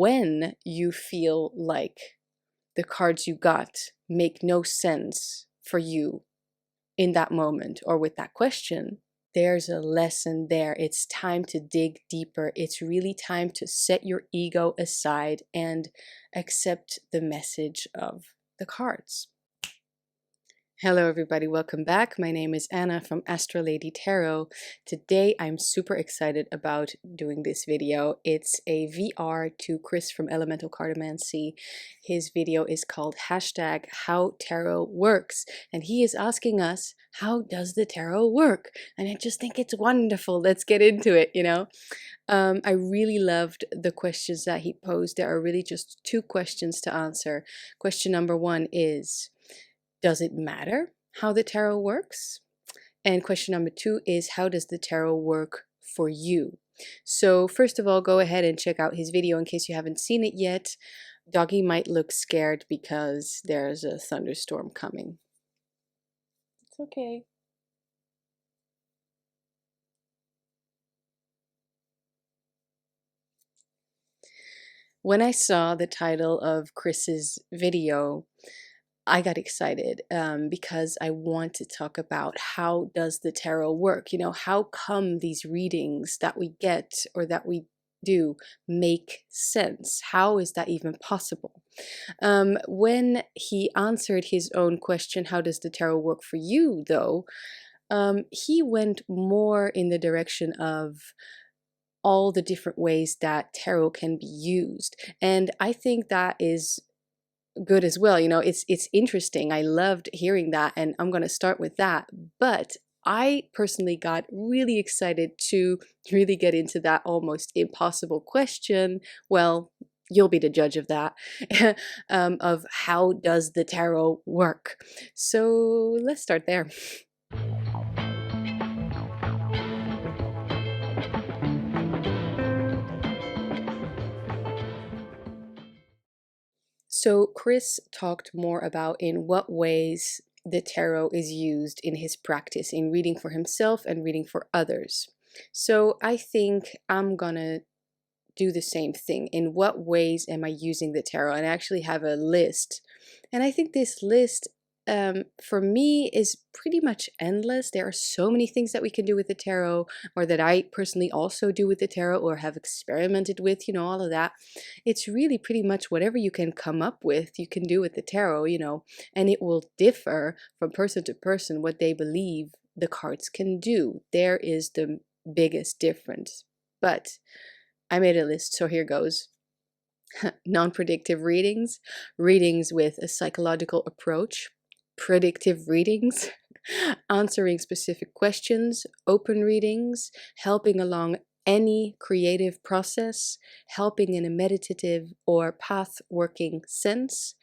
when you feel like the cards you got make no sense for you in that moment or with that question, there's a lesson there. It's time to dig deeper. It's really time to set your ego aside and accept the message of the cards. Hello everybody, welcome back. My name is Anna from Astralladytarot. Today I'm super excited about doing this video. It's a VR to Chris from Elemental Cartomancy. His video is called #HowTarot and he is asking us, how does the tarot work? And I just think it's wonderful. Let's get into it, I really loved the questions that he posed. There are really just two questions to answer. Question number one is, does it matter how the tarot works? And question number two is, how does the tarot work for you? So first of all, go ahead and check out his video in case you haven't seen it yet. Doggy might look scared because there's a thunderstorm coming. It's okay. When I saw the title of Chris's video, I got excited because I want to talk about how does the tarot work? How come these readings that we get or that we do make sense? How is that even possible? When he answered his own question, how does the tarot work for you, though, he went more in the direction of all the different ways that tarot can be used. And I think that is good as well. It's interesting. I loved hearing that, and I'm going to start with that. But I personally got really excited to really get into that almost impossible question. Well, you'll be the judge of that, of how does the tarot work? So let's start there. So Chris talked more about in what ways the tarot is used in his practice in reading for himself and reading for others. So I think I'm gonna do the same thing. In what ways am I using the tarot? And I actually have a list. And I think this list for me is pretty much endless. There are so many things that we can do with the tarot, or that I personally also do with the tarot or have experimented with, all of that. It's really pretty much whatever you can come up with, you can do with the tarot, and it will differ from person to person what they believe the cards can do. There is the biggest difference. But I made a list, so here goes. Non-predictive readings, readings with a psychological approach, predictive readings, answering specific questions, open readings, helping along any creative process, helping in a meditative or path working sense,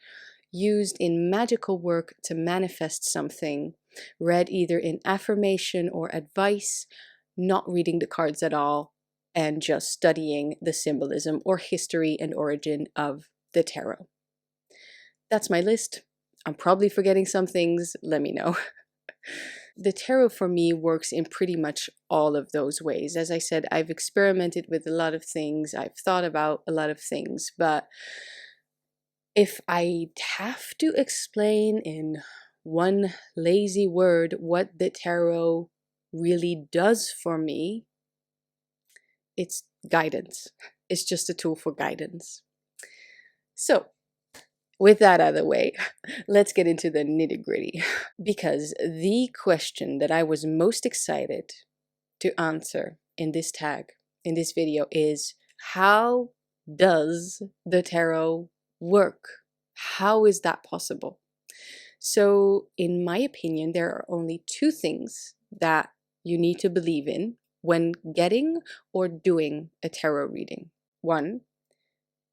used in magical work to manifest something, read either in affirmation or advice, not reading the cards at all, and just studying the symbolism or history and origin of the tarot. That's my list. I'm probably forgetting some things. Let me know. The tarot for me works in pretty much all of those ways. As I said, I've experimented with a lot of things. I've thought about a lot of things. But if I have to explain in one lazy word what the tarot really does for me, it's guidance. It's just a tool for guidance. So, with that out of the way, let's get into the nitty-gritty. Because the question that I was most excited to answer in this video is, how does the tarot work? How is that possible? So, in my opinion, there are only two things that you need to believe in when getting or doing a tarot reading. One,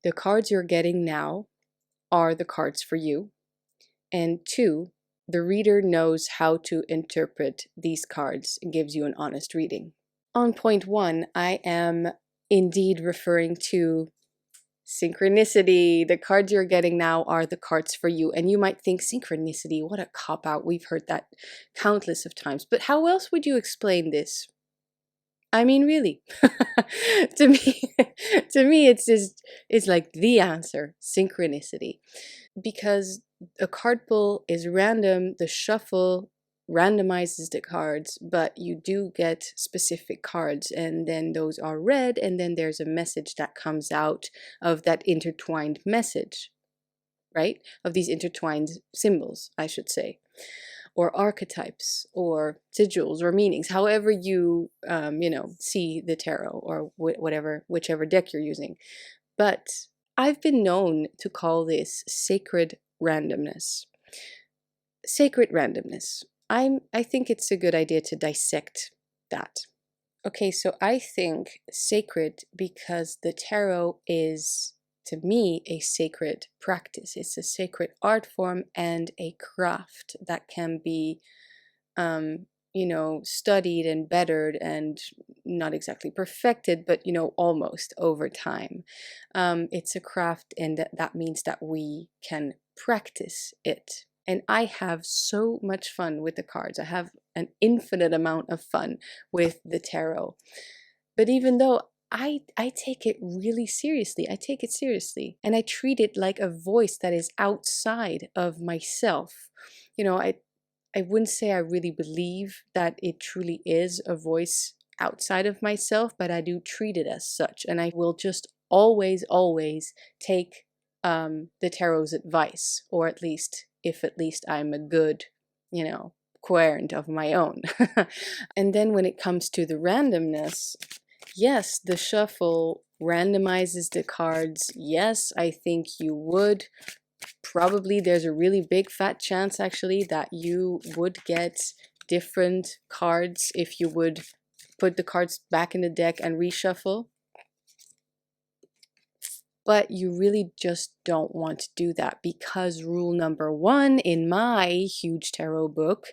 the cards you're getting now are the cards for you. And two, the reader knows how to interpret these cards and gives you an honest reading. On point one, I am indeed referring to synchronicity. The cards you're getting now are the cards for you. And you might think, synchronicity, what a cop-out. We've heard that countless of times. But how else would you explain this? I mean, really. To me, to me, it's like the answer, synchronicity. Because a card pull is random, the shuffle randomizes the cards, but you do get specific cards, and then those are read, and then there's a message that comes out of that intertwined message, right? Of these intertwined symbols, I should say, or archetypes, or sigils, or meanings, however you, see the tarot, or whatever, whichever deck you're using. But I've been known to call this sacred randomness. Sacred randomness. I think it's a good idea to dissect that. Okay, so I think sacred because the tarot is, to me, a sacred practice. It's a sacred art form and a craft that can be studied and bettered and not exactly perfected, but, almost over time. It's a craft, and that means that we can practice it. And I have so much fun with the cards. I have an infinite amount of fun with the tarot. But even though I take it really seriously, I take it seriously, and I treat it like a voice that is outside of myself. I wouldn't say I really believe that it truly is a voice outside of myself, but I do treat it as such. And I will just always, always take the tarot's advice, or at least, if at least I'm a good, querent of my own. And then when it comes to the randomness, yes, the shuffle randomizes the cards. Yes, I think you would. Probably there's a really big fat chance actually that you would get different cards if you would put the cards back in the deck and reshuffle. But you really just don't want to do that, because rule number 1 in my huge tarot book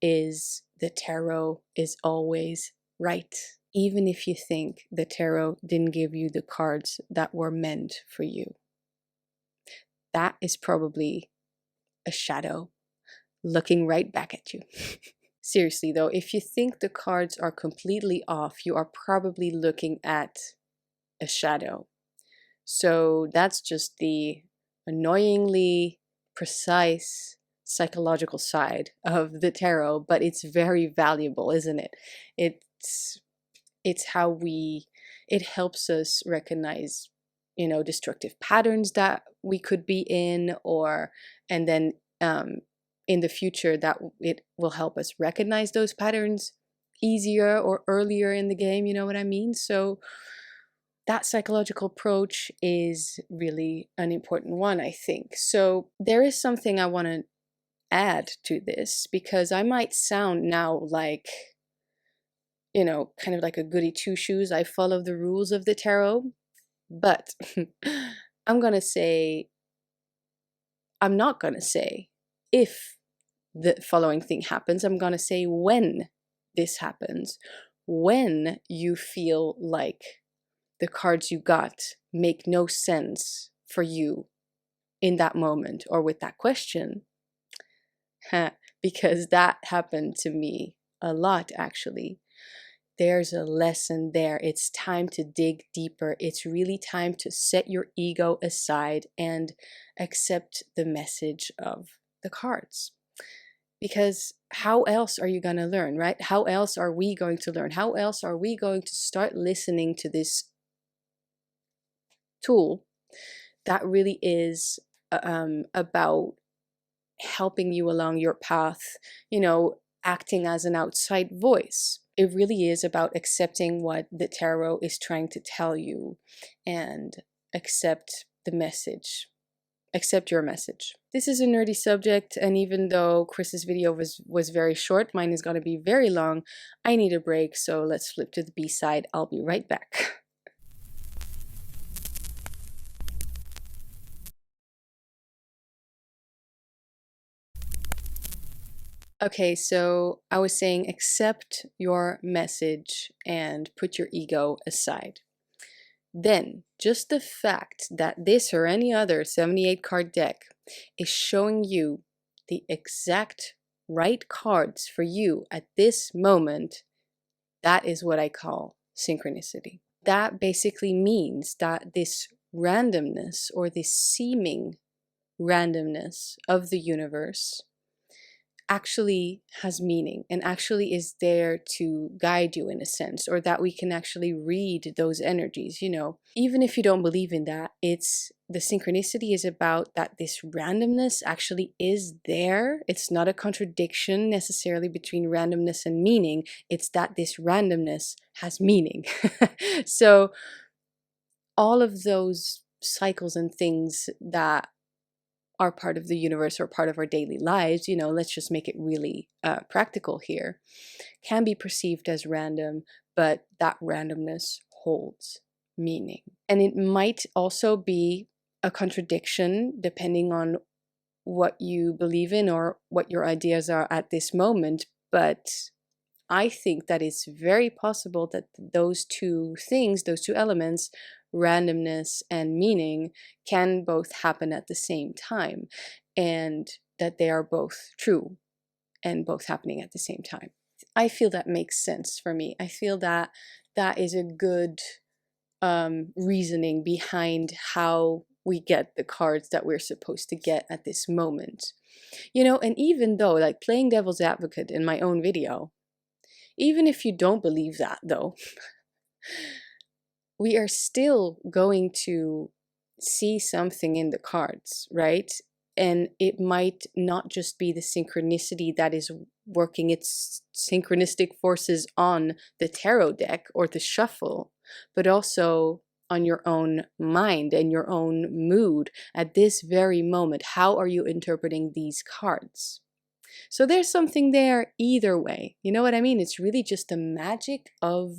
is the tarot is always right. Even if you think the tarot didn't give you the cards that were meant for you. That is probably a shadow looking right back at you. Seriously though, if you think the cards are completely off, you are probably looking at a shadow. So that's just the annoyingly precise psychological side of the tarot, but it's very valuable, isn't it? It's how it helps us recognize, destructive patterns that we could be in, and then in the future that it will help us recognize those patterns easier or earlier in the game, you know what I mean? So that psychological approach is really an important one, I think. So there is something I want to add to this, because I might sound now like, kind of like a goody two shoes. I follow the rules of the tarot, but I'm not gonna say if the following thing happens. I'm gonna say when this happens, when you feel like the cards you got make no sense for you in that moment or with that question. Because that happened to me a lot, actually. There's a lesson there. It's time to dig deeper. It's really time to set your ego aside and accept the message of the cards. Because how else are you going to learn, right? How else are we going to learn? How else are we going to start listening to this tool that really is about helping you along your path, acting as an outside voice? It really is about accepting what the tarot is trying to tell you and accept the message. Accept your message. This is a nerdy subject, and even though Chris's video was very short, mine is going to be very long. I need a break, so let's flip to the B-side. I'll be right back. Okay, so I was saying accept your message and put your ego aside. Then, just the fact that this or any other 78 card deck is showing you the exact right cards for you at this moment That is what I call synchronicity. That basically means that this randomness, or this seeming randomness of the universe, actually has meaning and actually is there to guide you in a sense, or that we can actually read those energies. Even if you don't believe in that, it's the synchronicity is about that this randomness actually is there. It's not a contradiction necessarily between randomness and meaning. It's that this randomness has meaning. So all of those cycles and things that are part of the universe or part of our daily lives, let's just make it really practical here, can be perceived as random, but that randomness holds meaning. And it might also be a contradiction depending on what you believe in or what your ideas are at this moment, but I think that it's very possible that those two things, those two elements, randomness and meaning, can both happen at the same time, and that they are both true and both happening at the same time. I feel that makes sense for me. I feel that that is a good reasoning behind how we get the cards that we're supposed to get at this moment. And even though, like, playing devil's advocate in my own video, even if you don't believe that, though, we are still going to see something in the cards, right? And it might not just be the synchronicity that is working its synchronistic forces on the tarot deck or the shuffle, but also on your own mind and your own mood at this very moment. How are you interpreting these cards? So there's something there either way. You know what I mean? It's really just the magic of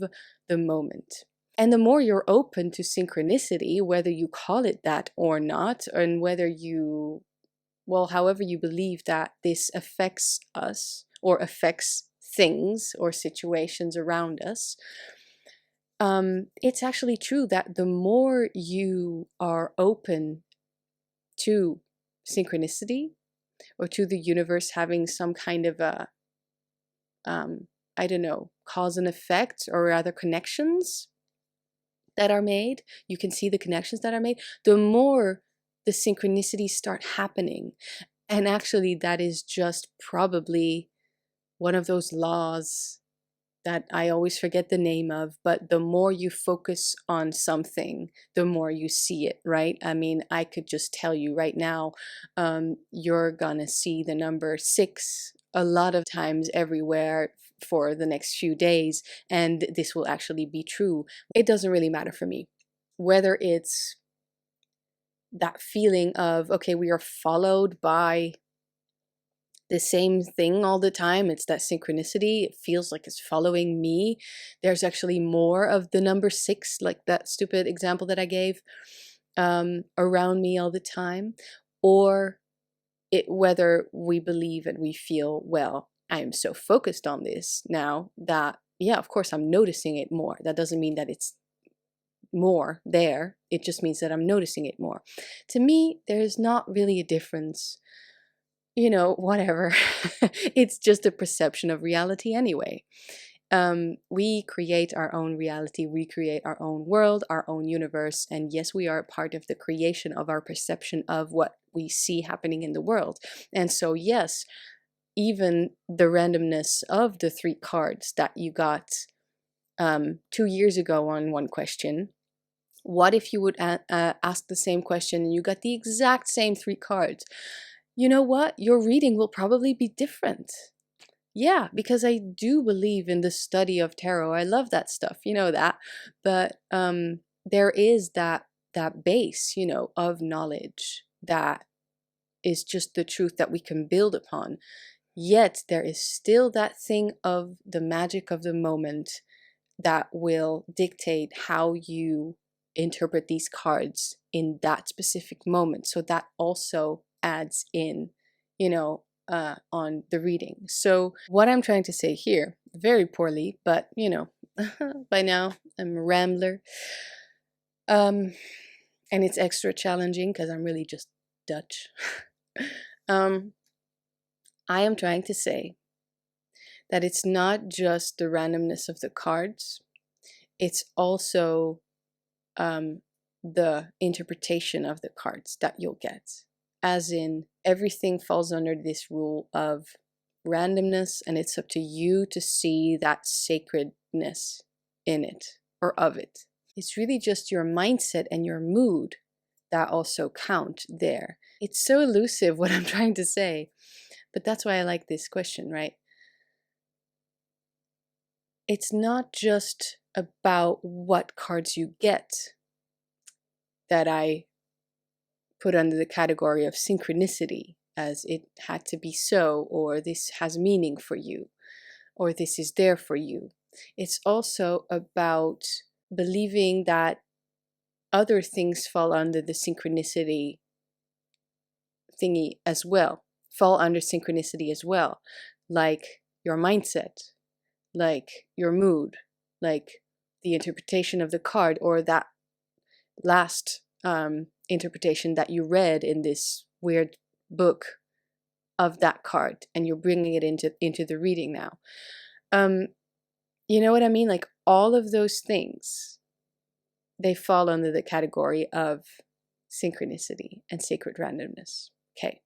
the moment. And the more you're open to synchronicity, whether you call it that or not, and whether you, well, however you believe that this affects us or affects things or situations around us, it's actually true that the more you are open to synchronicity, or to the universe having some kind of a, I don't know, cause and effect, or rather connections that are made, you can see the connections that are made, the more the synchronicities start happening. And actually, that is just probably one of those laws that I always forget the name of, but the more you focus on something, the more you see it, right? I mean, I could just tell you right now, you're gonna see the number 6 a lot of times everywhere for the next few days, and this will actually be true. It doesn't really matter for me whether it's that feeling of, okay, we are followed by the same thing all the time. It's that synchronicity. It feels like it's following me. There's actually more of the number 6, like that stupid example that I gave, around me all the time. Or whether we believe and we feel, well, I am so focused on this now that, yeah, of course I'm noticing it more. That doesn't mean that it's more there. It just means that I'm noticing it more. To me, there's not really a difference. Whatever. It's just a perception of reality anyway. We create our own reality, we create our own world, our own universe, and yes, we are part of the creation of our perception of what we see happening in the world. And so, yes, even the randomness of the 3 cards that you got 2 years ago on one question, what if you would ask the same question and you got the exact same 3 cards? You know what? Your reading will probably be different. Yeah, because I do believe in the study of tarot. I love that stuff, you know that. But there is that base, of knowledge that is just the truth that we can build upon. Yet there is still that thing of the magic of the moment that will dictate how you interpret these cards in that specific moment. So that also adds in, on the reading. So what I'm trying to say here, very poorly, but by now I'm a rambler. And it's extra challenging because I'm really just Dutch. I am trying to say that it's not just the randomness of the cards, it's also the interpretation of the cards that you'll get. As in, everything falls under this rule of randomness, and it's up to you to see that sacredness in it or of it. It's really just your mindset and your mood that also count there. It's so elusive what I'm trying to say, but that's why I like this question, right? It's not just about what cards you get that I put under the category of synchronicity, as it had to be so, or this has meaning for you, or this is there for you. It's also about believing that other things fall under the synchronicity thingy as well, fall under synchronicity as well, like your mindset, like your mood, like the interpretation of the card, or that last interpretation that you read in this weird book of that card, and you're bringing it into the reading now. You know what I mean? Like all of those things, they fall under the category of synchronicity and sacred randomness. Okay.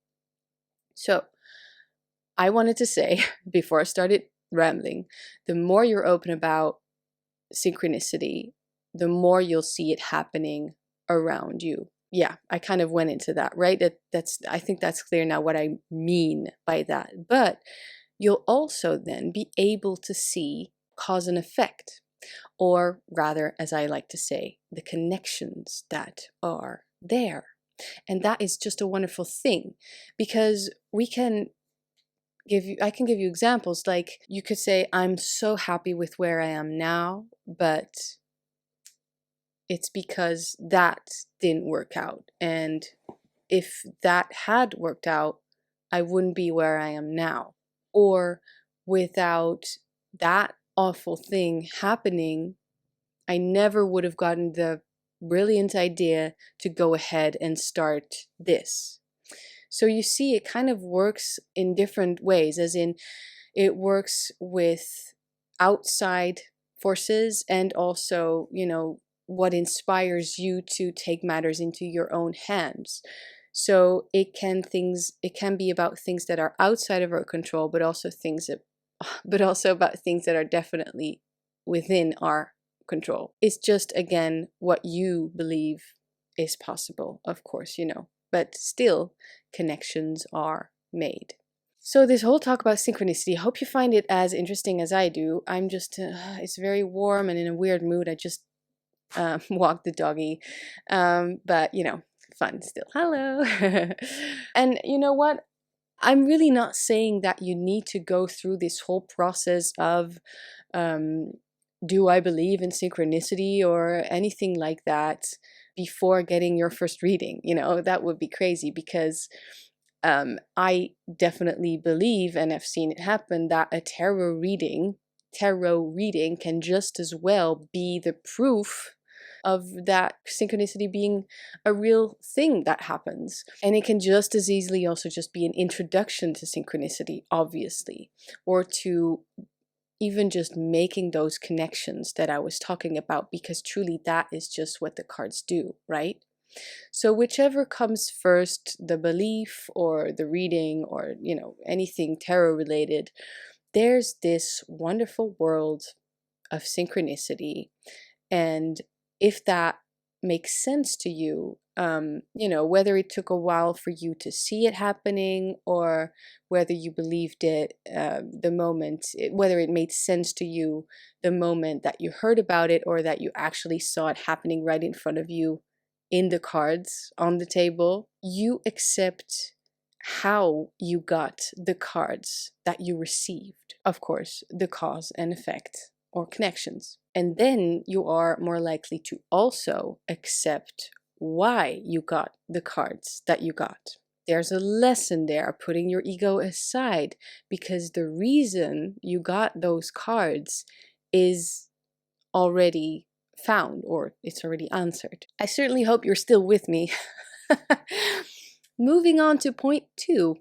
So I wanted to say, before I started rambling, the more you're open about synchronicity, the more you'll see it happening around you. Yeah, I kind of went into that, right? I think that's clear now what I mean by that. But you'll also then be able to see cause and effect, or rather, as I like to say, the connections that are there. And that is just a wonderful thing, because I can give you examples. Like you could say, I'm so happy with where I am now, but it's because that didn't work out. And if that had worked out, I wouldn't be where I am now. Or without that awful thing happening, I never would have gotten the brilliant idea to go ahead and start this. So you see, it kind of works in different ways, as in it works with outside forces and also, what inspires you to take matters into your own hands. So it can be about things that are outside of our control, but also about things that are definitely within our control. It's just, again, what you believe is possible, of course, but still connections are made. So this whole talk about synchronicity, I hope you find it as interesting as I do. I'm just, it's very warm and in a weird mood. I just walked the doggy, but fun still. Hello. And you know what? I'm really not saying that you need to go through this whole process of do I believe in synchronicity or anything like that before getting your first reading. That would be crazy, because I definitely believe, and I've seen it happen, that a tarot reading can just as well be the proof of that synchronicity being a real thing that happens. And it can just as easily also just be an introduction to synchronicity, obviously, or to even just making those connections that I was talking about, because truly that is just what the cards do, right? So whichever comes first, the belief or the reading or, anything tarot related, there's this wonderful world of synchronicity. And if that makes sense to you, whether it took a while for you to see it happening, or whether you believed it whether it made sense to you the moment that you heard about it, or that you actually saw it happening right in front of you in the cards on the table, you accept how you got the cards that you received. Of course, the cause and effect or connections. And then you are more likely to also accept why you got the cards that you got. There's a lesson there, putting your ego aside, because the reason you got those cards is already found, or it's already answered. I certainly hope you're still with me. Moving on to point 2.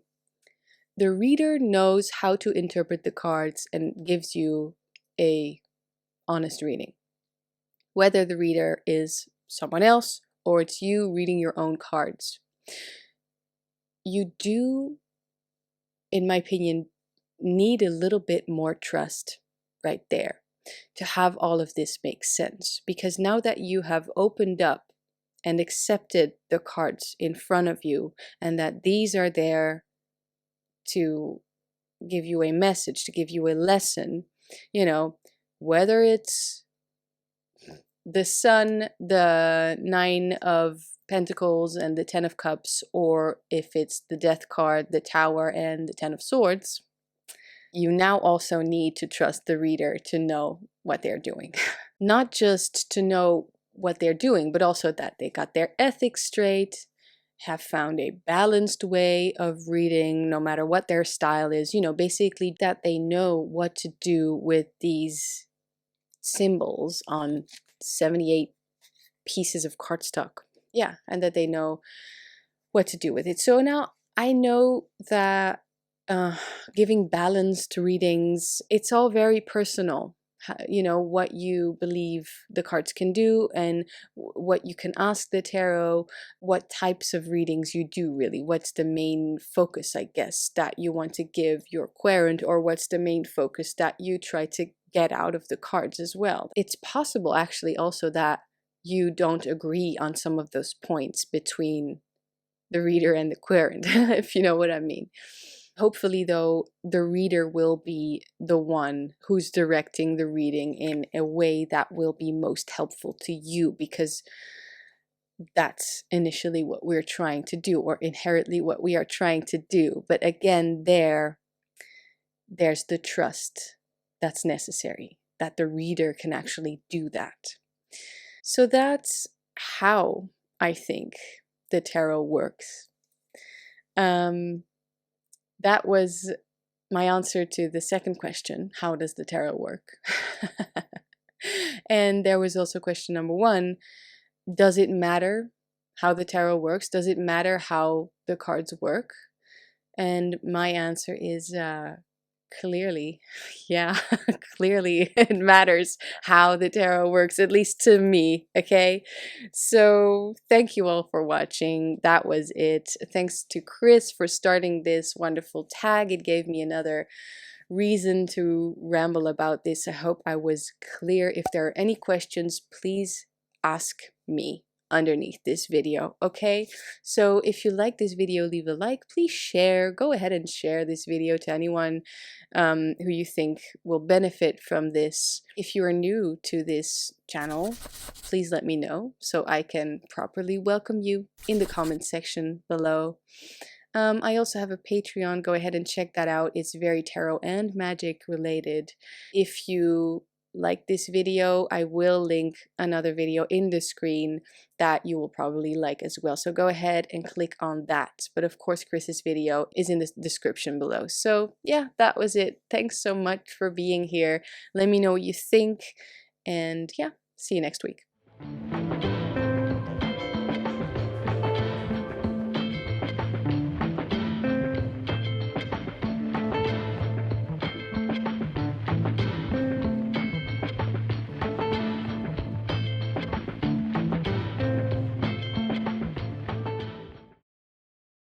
the reader knows how to interpret the cards and gives you a honest reading. Whether the reader is someone else or it's you reading your own cards. You do, in my opinion, need a little bit more trust right there to have all of this make sense. Because now that you have opened up and accepted the cards in front of you, and that these are there to give you a message, to give you a lesson, you know, whether it's the Sun, the Nine of Pentacles, and the Ten of Cups, or if it's the Death card, the Tower, and the Ten of Swords, you now also need to trust the reader to know what they're doing. Not just to know what they're doing, but also that they got their ethics straight, have found a balanced way of reading, no matter what their style is. You know, basically that they know what to do with these symbols on 78 pieces of cardstock. Yeah, and that they know what to do with it. So now I know that giving balanced readings, it's all very personal. You know, what you believe the cards can do and what you can ask the tarot, what types of readings you do really, what's the main focus, I guess, that you want to give your querent, or what's the main focus that you try to get out of the cards as well. It's possible actually also that you don't agree on some of those points between the reader and the querent, if you know what I mean. Hopefully, though, the reader will be the one who's directing the reading in a way that will be most helpful to you, because that's initially what we're trying to do, or inherently what we are trying to do. But again, there's the trust that's necessary, that the reader can actually do that. So that's how I think the tarot works. That was my answer to the second question, how does the tarot work? And there was also question number one, does it matter how the tarot works? Does it matter how the cards work? And my answer is clearly, yeah, clearly it matters how the tarot works, at least to me, okay? So thank you all for watching. That was it. Thanks to Chris for starting this wonderful tag. It gave me another reason to ramble about this. I hope I was clear. If there are any questions, please ask me underneath this video, okay? So if you like this video, leave a like, please share, go ahead and share this video to anyone who you think will benefit from this. If you are new to this channel, please let me know so I can properly welcome you in the comment section below. I also have a Patreon, go ahead and check that out. It's very tarot and magic related. If you like this video, I will link another video in the screen that you will probably like as well. So go ahead and click on that. But of course, Chris's video is in the description below. So yeah, that was it. Thanks so much for being here. Let me know what you think. And yeah, see you next week.